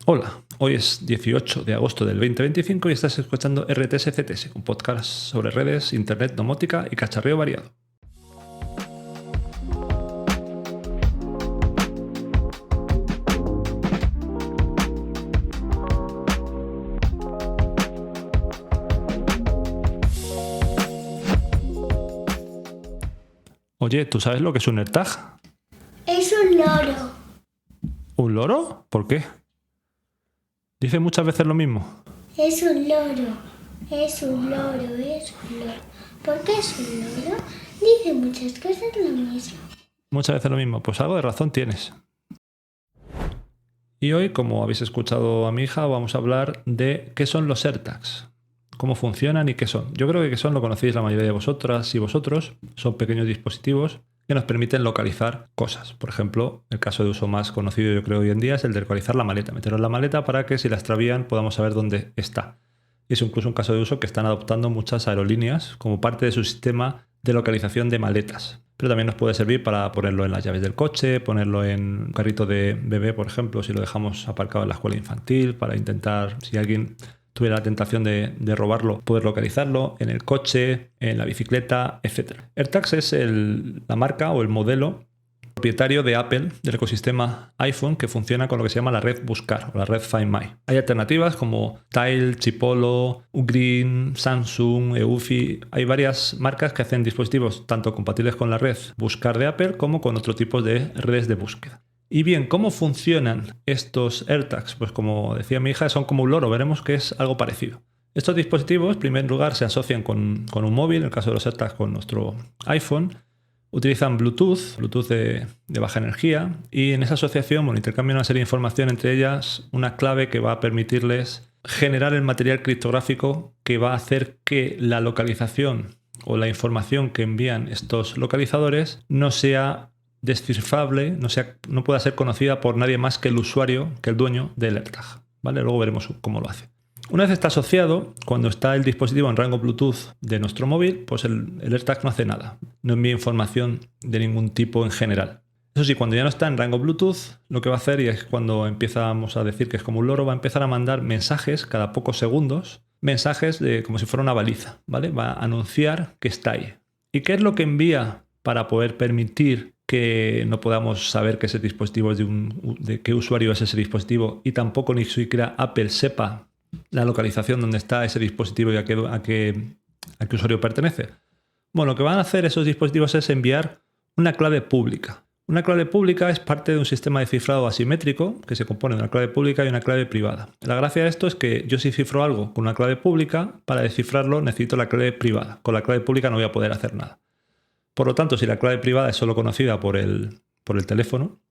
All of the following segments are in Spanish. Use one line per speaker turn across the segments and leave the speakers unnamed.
Hola, hoy es 18 de agosto del 2025 y estás escuchando RTS CTS, un podcast sobre redes, internet, domótica y cacharreo variado. Oye, ¿tú sabes lo que es un AirTag?
Es un loro.
¿Un loro? ¿Por qué? Dice muchas veces lo mismo.
Es un loro. Es un loro. Es un loro. ¿Por qué es un loro? Dice muchas cosas lo mismo.
Muchas veces lo mismo. Pues algo de razón tienes. Y hoy, como habéis escuchado a mi hija, vamos a hablar de qué son los AirTags, cómo funcionan y qué son. Yo creo que qué son lo conocéis la mayoría de vosotras y vosotros. Son pequeños dispositivos que nos permiten localizar cosas. Por ejemplo, el caso de uso más conocido yo creo hoy en día es el de localizar la maleta. Meterlo en la maleta para que si la extravían podamos saber dónde está. Es incluso un caso de uso que están adoptando muchas aerolíneas como parte de su sistema de localización de maletas. Pero también nos puede servir para ponerlo en las llaves del coche, ponerlo en un carrito de bebé, por ejemplo, si lo dejamos aparcado en la escuela infantil, para intentar, si alguien tuviera la tentación de robarlo, poder localizarlo en el coche, en la bicicleta, etc. AirTags es la marca o el modelo propietario de Apple, del ecosistema iPhone, que funciona con lo que se llama la red Buscar o la red Find My. Hay alternativas como Tile, Chipolo, Ugreen, Samsung, Eufy. Hay varias marcas que hacen dispositivos tanto compatibles con la red Buscar de Apple como con otro tipo de redes de búsqueda. Y bien, ¿cómo funcionan estos AirTags? Pues como decía mi hija, son como un loro, veremos que es algo parecido. Estos dispositivos, en primer lugar, se asocian con un móvil, en el caso de los AirTags con nuestro iPhone. Utilizan Bluetooth de baja energía, y en esa asociación intercambian una serie de información, entre ellas una clave que va a permitirles generar el material criptográfico que va a hacer que la localización o la información que envían estos localizadores no sea descifrable, no pueda ser conocida por nadie más que el usuario, que el dueño del AirTag. ¿Vale? Luego veremos cómo lo hace. Una vez está asociado, cuando está el dispositivo en rango Bluetooth de nuestro móvil, pues el AirTag no hace nada, no envía información de ningún tipo en general. Eso sí, cuando ya no está en rango Bluetooth, lo que va a hacer, y es cuando empezamos a decir que es como un loro, va a empezar a mandar mensajes cada pocos segundos, mensajes como si fuera una baliza, ¿vale? Va a anunciar que está ahí. ¿Y qué es lo que envía para poder permitir que no podamos saber que ese dispositivo es de qué usuario es ese dispositivo, y tampoco ni siquiera Apple sepa la localización donde está ese dispositivo y a qué usuario pertenece? Bueno, lo que van a hacer esos dispositivos es enviar una clave pública. Una clave pública es parte de un sistema de cifrado asimétrico que se compone de una clave pública y una clave privada. La gracia de esto es que yo, si cifro algo con una clave pública, para descifrarlo necesito la clave privada. Con la clave pública no voy a poder hacer nada. Por lo tanto, si la clave privada es solo conocida por el teléfono,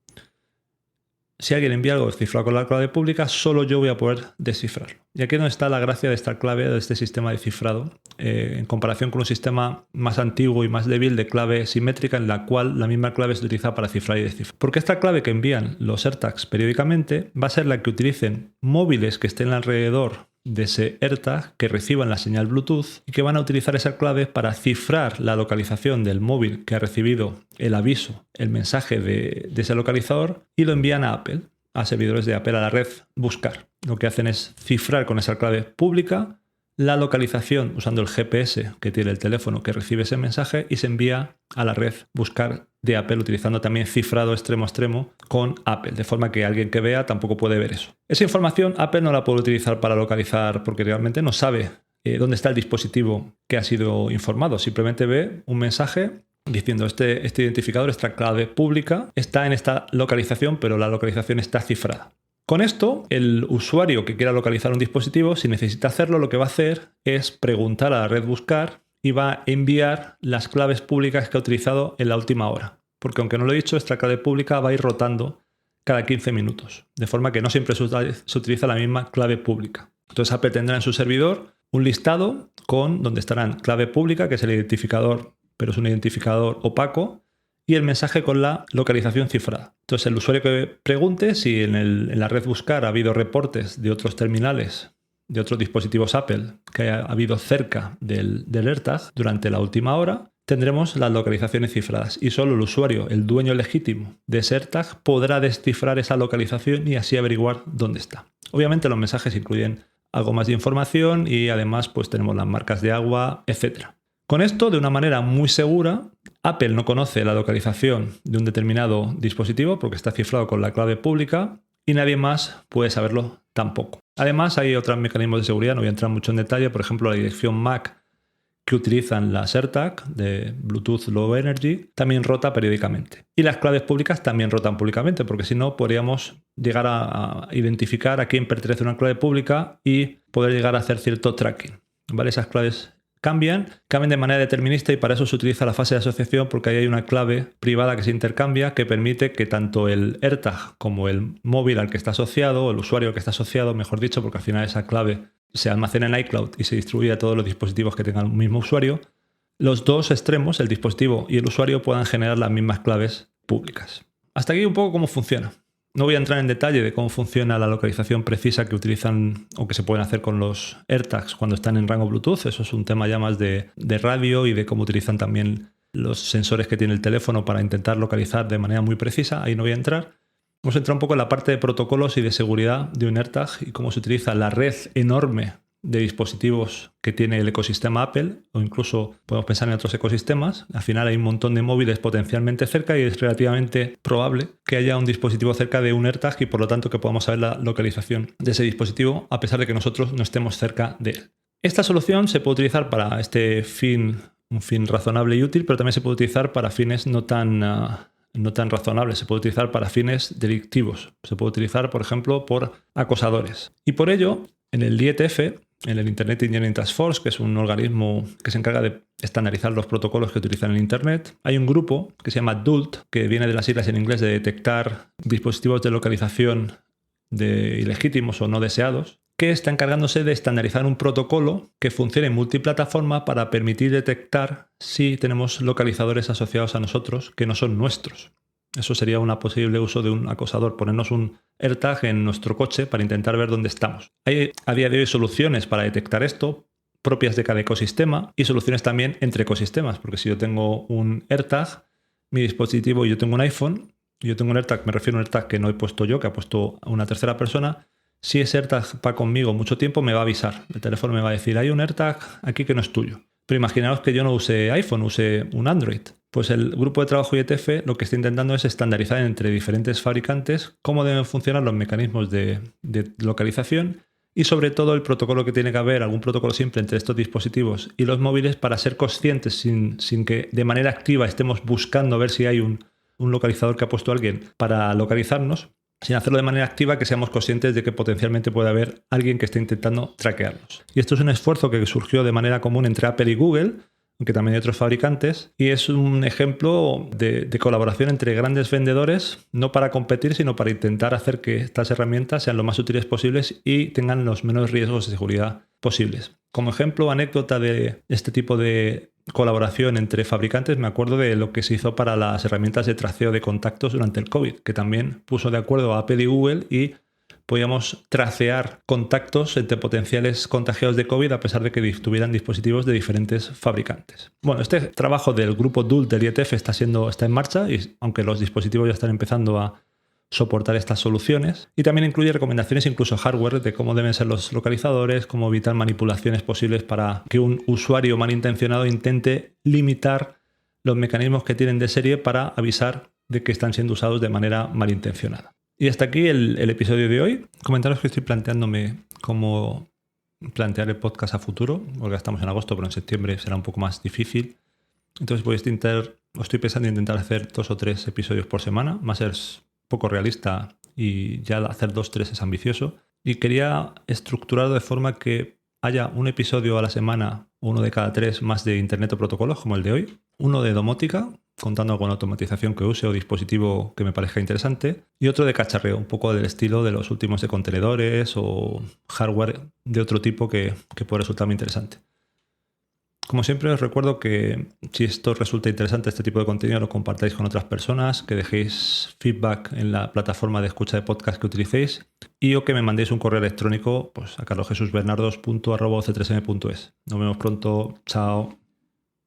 si alguien envía algo descifrado con la clave pública, solo yo voy a poder descifrarlo. Y aquí es donde está la gracia de esta clave, de este sistema de cifrado, en comparación con un sistema más antiguo y más débil de clave simétrica, en la cual la misma clave se utiliza para cifrar y descifrar. Porque esta clave que envían los AirTags periódicamente va a ser la que utilicen móviles que estén alrededor de ese AirTag, que reciban la señal Bluetooth, y que van a utilizar esa clave para cifrar la localización del móvil que ha recibido el aviso, el mensaje de ese localizador, y lo envían a Apple, a servidores de Apple, a la red Buscar. Lo que hacen es cifrar con esa clave pública la localización usando el GPS que tiene el teléfono que recibe ese mensaje, y se envía a la red Buscar de Apple, utilizando también cifrado extremo a extremo con Apple, de forma que alguien que vea tampoco puede ver eso. Esa información Apple no la puede utilizar para localizar, porque realmente no sabe dónde está el dispositivo que ha sido informado. Simplemente ve un mensaje diciendo este identificador, esta clave pública, está en esta localización, pero la localización está cifrada. Con esto, el usuario que quiera localizar un dispositivo, si necesita hacerlo, lo que va a hacer es preguntar a la red Buscar y va a enviar las claves públicas que ha utilizado en la última hora. Porque aunque no lo he dicho, esta clave pública va a ir rotando cada 15 minutos, de forma que no siempre se utiliza la misma clave pública. Entonces Apple tendrá en su servidor un listado donde estarán clave pública, que es el identificador, pero es un identificador opaco, y el mensaje con la localización cifrada. Entonces el usuario que pregunte si en la red Buscar ha habido reportes de otros terminales, de otros dispositivos Apple que ha habido cerca del AirTag durante la última hora, tendremos las localizaciones cifradas, y solo el usuario, el dueño legítimo de ese AirTag, podrá descifrar esa localización y así averiguar dónde está. Obviamente los mensajes incluyen algo más de información y además pues tenemos las marcas de agua, etc. Con esto, de una manera muy segura, Apple no conoce la localización de un determinado dispositivo porque está cifrado con la clave pública y nadie más puede saberlo tampoco. Además, hay otros mecanismos de seguridad, no voy a entrar mucho en detalle, por ejemplo, la dirección MAC que utilizan las AirTag de Bluetooth Low Energy también rota periódicamente. Y las claves públicas también rotan públicamente, porque si no podríamos llegar a identificar a quién pertenece una clave pública y poder llegar a hacer cierto tracking. ¿Vale? Esas claves cambian de manera determinista y para eso se utiliza la fase de asociación, porque ahí hay una clave privada que se intercambia que permite que tanto el AirTag como el móvil al que está asociado, o el usuario al que está asociado, mejor dicho, porque al final esa clave se almacena en iCloud y se distribuye a todos los dispositivos que tengan un mismo usuario, los dos extremos, el dispositivo y el usuario, puedan generar las mismas claves públicas. Hasta aquí un poco cómo funciona. No voy a entrar en detalle de cómo funciona la localización precisa que utilizan o que se pueden hacer con los AirTags cuando están en rango Bluetooth. Eso es un tema ya más de radio y de cómo utilizan también los sensores que tiene el teléfono para intentar localizar de manera muy precisa. Ahí no voy a entrar. Vamos a entrar un poco en la parte de protocolos y de seguridad de un AirTag y cómo se utiliza la red enorme de dispositivos que tiene el ecosistema Apple, o incluso podemos pensar en otros ecosistemas. Al final hay un montón de móviles potencialmente cerca y es relativamente probable que haya un dispositivo cerca de un AirTag y por lo tanto que podamos saber la localización de ese dispositivo a pesar de que nosotros no estemos cerca de él. Esta solución se puede utilizar para este fin, un fin razonable y útil, pero también se puede utilizar para fines no tan razonables. Se puede utilizar para fines delictivos. Se puede utilizar, por ejemplo, por acosadores. Y por ello, en el IETF, en el Internet Engineering Task Force, que es un organismo que se encarga de estandarizar los protocolos que utilizan en Internet, hay un grupo que se llama DULT, que viene de las siglas en inglés de detectar dispositivos de localización de ilegítimos o no deseados, que está encargándose de estandarizar un protocolo que funcione en multiplataforma para permitir detectar si tenemos localizadores asociados a nosotros que no son nuestros. Eso sería un posible uso de un acosador, ponernos un AirTag en nuestro coche para intentar ver dónde estamos. Hay a día de hoy soluciones para detectar esto, propias de cada ecosistema, y soluciones también entre ecosistemas, porque si yo tengo un AirTag, mi dispositivo, y yo tengo un iPhone, y yo tengo un AirTag, me refiero a un AirTag que no he puesto yo, que ha puesto una tercera persona, si ese AirTag va conmigo mucho tiempo, me va a avisar. El teléfono me va a decir, hay un AirTag aquí que no es tuyo. Pero imaginaos que yo no use iPhone, use un Android. Pues el grupo de trabajo IETF lo que está intentando es estandarizar entre diferentes fabricantes cómo deben funcionar los mecanismos de localización y sobre todo el protocolo que tiene que haber, algún protocolo simple entre estos dispositivos y los móviles para ser conscientes sin que de manera activa estemos buscando ver si hay un localizador que ha puesto alguien para localizarnos, sin hacerlo de manera activa, que seamos conscientes de que potencialmente puede haber alguien que esté intentando traquearnos. Y esto es un esfuerzo que surgió de manera común entre Apple y Google, aunque también hay otros fabricantes, y es un ejemplo de colaboración entre grandes vendedores, no para competir, sino para intentar hacer que estas herramientas sean lo más útiles posibles y tengan los menos riesgos de seguridad posibles. Como ejemplo, anécdota de este tipo de colaboración entre fabricantes, me acuerdo de lo que se hizo para las herramientas de traceo de contactos durante el COVID, que también puso de acuerdo a Apple y Google y podíamos tracear contactos entre potenciales contagiados de COVID a pesar de que tuvieran dispositivos de diferentes fabricantes. Bueno, este trabajo del grupo DULT del IETF está en marcha, y aunque los dispositivos ya están empezando a soportar estas soluciones, y también incluye recomendaciones incluso hardware de cómo deben ser los localizadores, cómo evitar manipulaciones posibles para que un usuario malintencionado intente limitar los mecanismos que tienen de serie para avisar de que están siendo usados de manera malintencionada. Y hasta aquí el episodio de hoy. Comentaros que estoy planteándome cómo plantear el podcast a futuro, porque estamos en agosto, pero en septiembre será un poco más difícil. Entonces estoy pensando en intentar hacer 2 o 3 episodios por semana, más es poco realista y ya hacer 2-3 es ambicioso. Y quería estructurarlo de forma que haya un episodio a la semana, uno de cada 3 más de Internet o protocolos, como el de hoy, uno de domótica, contando alguna automatización que use o dispositivo que me parezca interesante, y otro de cacharreo, un poco del estilo de los últimos de contenedores o hardware de otro tipo que puede resultarme interesante. Como siempre os recuerdo que si esto resulta interesante, este tipo de contenido, lo compartáis con otras personas, que dejéis feedback en la plataforma de escucha de podcast que utilicéis y o que me mandéis un correo electrónico pues, a carlosjesusbernardos@c3m.es. Nos vemos pronto. Chao.